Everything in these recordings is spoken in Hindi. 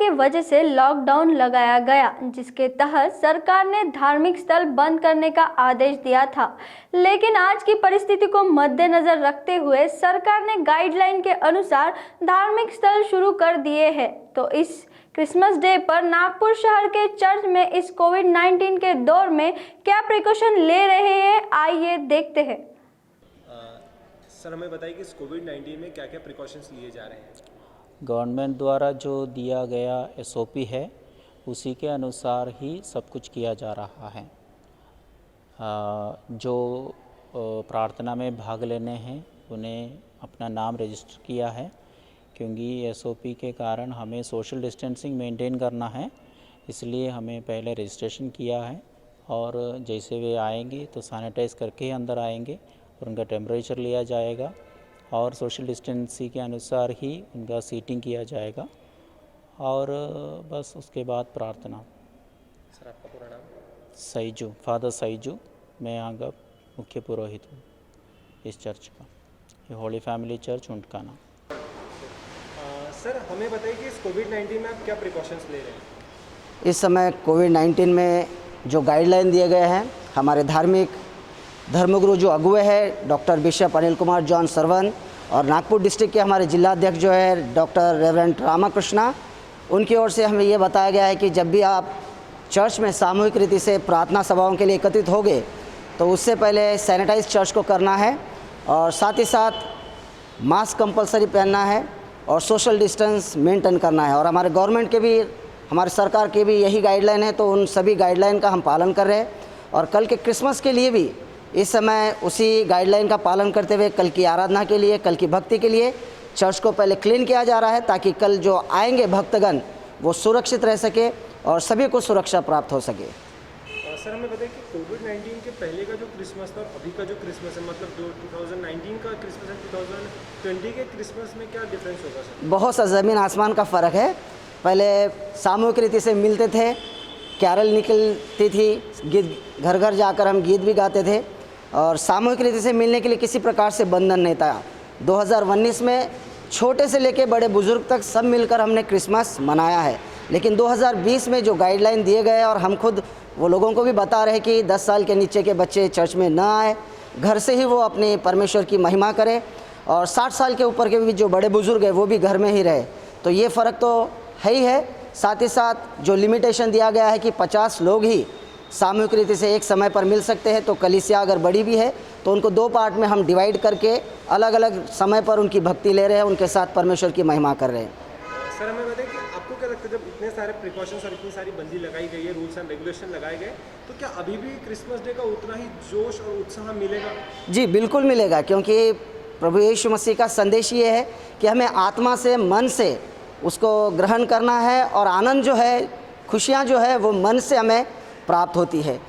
की वजह से लॉकडाउन लगाया गया, जिसके तहत सरकार ने धार्मिक स्थल बंद करने का आदेश दिया था। लेकिन आज की परिस्थिति को मद्देनजर रखते हुए सरकार ने गाइडलाइन के अनुसार धार्मिक स्थल शुरू कर दिए हैं। तो इस क्रिसमस डे पर नागपुर शहर के चर्च में इस कोविड-19 के दौर में क्या प्रिकॉशन ले रहे हैं, आइए देखते हैं। सर, हमें बताइए कि इस कोविड-19 में क्या क्या प्रिकॉशंस लिए जा रहे हैं। गवर्नमेंट द्वारा जो दिया गया SOP है उसी के अनुसार ही सब कुछ किया जा रहा है। जो प्रार्थना में भाग लेने हैं उन्हें अपना नाम रजिस्टर किया है, क्योंकि SOP के कारण हमें सोशल डिस्टेंसिंग मेंटेन करना है, इसलिए हमें पहले रजिस्ट्रेशन किया है। और जैसे वे आएंगे तो सैनिटाइज़ करके ही अंदर आएंगे और उनका टेम्परेचर लिया जाएगा और सोशल डिस्टेंसिंग के अनुसार ही उनका सीटिंग किया जाएगा और बस उसके बाद प्रार्थना। सर, आपका पूरा नाम? सईजू, फादर सईजू। मैं यहाँ का मुख्य पुरोहित हूँ इस चर्च का, ये होली फैमिली चर्च उंटकाना। सर, हमें बताइए कि इस कोविड-19 में आप क्या प्रिकॉशंस ले रहे हैं। इस समय कोविड-19 में जो गाइडलाइन दिए गए हैं, हमारे धार्मिक धर्मगुरु जो अगुवे हैं doctor bishop Anil Kumar John Sarwan और नागपुर डिस्ट्रिक्ट के हमारे जिला अध्यक्ष जो है डॉक्टर रेवरेंड रामाकृष्णा, उनकी ओर से हमें ये बताया गया है कि जब भी आप चर्च में सामूहिक रीति से प्रार्थना सभाओं के लिए एकत्रित होंगे तो उससे पहले सैनिटाइज चर्च को करना है और साथ ही साथ मास्क कंपलसरी पहनना है और सोशल डिस्टेंस मेंटेन करना है। और हमारे गवर्नमेंट के भी, हमारे सरकार के भी यही गाइडलाइन है, तो उन सभी गाइडलाइन का हम पालन कर रहे हैं। और कल के क्रिसमस के लिए भी इस समय उसी गाइडलाइन का पालन करते हुए कल की आराधना के लिए, कल की भक्ति के लिए चर्च को पहले क्लीन किया जा रहा है, ताकि कल जो आएंगे भक्तगण वो सुरक्षित रह सके और सभी को सुरक्षा प्राप्त हो सके। सर, हमें बताइए कि कोविड-19 के पहले का जो क्रिसमस था और अभी का जो क्रिसमस है, मतलब जो 2019 का क्रिसमस है 2020 के क्रिसमस में क्या डिफरेंस होगा सर? बहुत सा ज़मीन आसमान का फ़र्क है। पहले सामूहिक रीति से मिलते थे, कैरल निकलती थी, गीत घर घर जाकर हम गीत भी गाते थे और सामूहिक रीति से मिलने के लिए किसी प्रकार से बंधन नहीं था। 2019 में छोटे से लेकर बड़े बुजुर्ग तक सब मिलकर हमने क्रिसमस मनाया है। लेकिन 2020 में जो गाइडलाइन दिए गए और हम खुद वो लोगों को भी बता रहे कि 10 साल के नीचे के बच्चे चर्च में ना आए, घर से ही वो अपने परमेश्वर की महिमा करें और 60 साल के ऊपर के भी जो बड़े बुजुर्ग हैं वो भी घर में ही रहे। तो ये फ़र्क तो है ही है। साथ ही साथ जो लिमिटेशन दिया गया है कि 50 लोग ही सामूहिक रीति से एक समय पर मिल सकते हैं, तो कलीसिया अगर बड़ी भी है तो उनको 2 पार्ट में हम डिवाइड करके अलग अलग समय पर उनकी भक्ति ले रहे हैं, उनके साथ परमेश्वर की महिमा कर रहे हैं। सर, हमें बताइए कि आपको क्या लगता है, जब इतने सारे प्रिकॉशंस और इतनी सारी बंदी लगाई गई है, रूल्स एंड रेगुलेशन लगाए गए, तो क्या अभी भी क्रिसमस डे का उतना ही जोश और उत्साह मिलेगा? जी बिल्कुल मिलेगा, क्योंकि प्रभु यीशु मसीह का संदेश ये है कि हमें आत्मा से, मन से उसको ग्रहण करना है और आनंद जो है, खुशियाँ जो है वो मन से हमें प्राप्त होती है,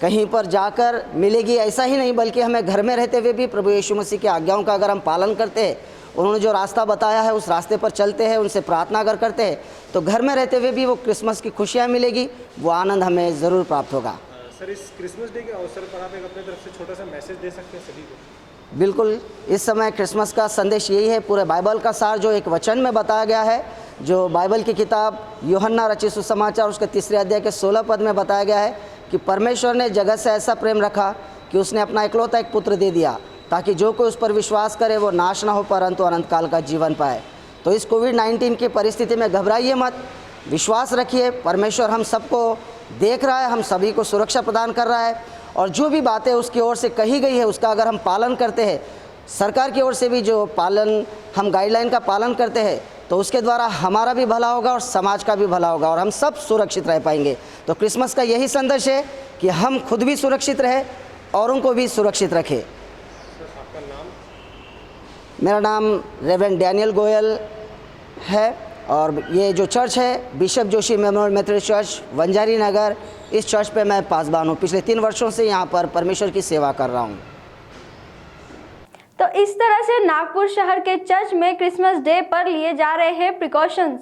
कहीं पर जाकर मिलेगी ऐसा ही नहीं, बल्कि हमें घर में रहते हुए भी प्रभु यीशु मसीह की आज्ञाओं का अगर हम पालन करते हैं, उन्होंने जो रास्ता बताया है उस रास्ते पर चलते हैं, उनसे प्रार्थना अगर करते हैं, तो घर में रहते हुए भी वो क्रिसमस की खुशियाँ मिलेगी, वो आनंद हमें ज़रूर प्राप्त होगा। सर, इस क्रिसमस डे के अवसर पर आप एक अपनी तरफ से छोटा सा मैसेज दे सकते हैं सभी को? बिल्कुल, इस समय क्रिसमस का संदेश यही है, पूरे बाइबल का सार जो एक वचन में बताया गया है, जो बाइबल की किताब यूहन्ना रचित सुसमाचार उसके 3 अध्याय के 16 पद में बताया गया है कि परमेश्वर ने जगत से ऐसा प्रेम रखा कि उसने अपना इकलौता एक पुत्र दे दिया, ताकि जो कोई उस पर विश्वास करे वो नाश ना हो परंतु अनंत काल का जीवन पाए। तो इस कोविड-19 की परिस्थिति में घबराइए मत, विश्वास रखिए, परमेश्वर हम सबको देख रहा है, हम सभी को सुरक्षा प्रदान कर रहा है और जो भी बातें उसकी ओर से कही गई है उसका अगर हम पालन करते हैं, सरकार की ओर से भी जो पालन, हम गाइडलाइन का पालन करते हैं, तो उसके द्वारा हमारा भी भला होगा और समाज का भी भला होगा और हम सब सुरक्षित रह पाएंगे। तो क्रिसमस का यही संदेश है कि हम खुद भी सुरक्षित रहें और उनको भी सुरक्षित रखें। आपका नाम? मेरा नाम रेवरेंड डैनियल गोयल है और ये जो चर्च है Bishop Joshi Memorial Methodist Church Vanjari Nagar, इस चर्च पे मैं पासबान हूँ। पिछले 3 वर्षों से यहाँ पर परमेश्वर की सेवा कर रहा हूँ। तो इस तरह से नागपुर शहर के चर्च में क्रिसमस डे पर लिए जा रहे हैं प्रिकॉशंस।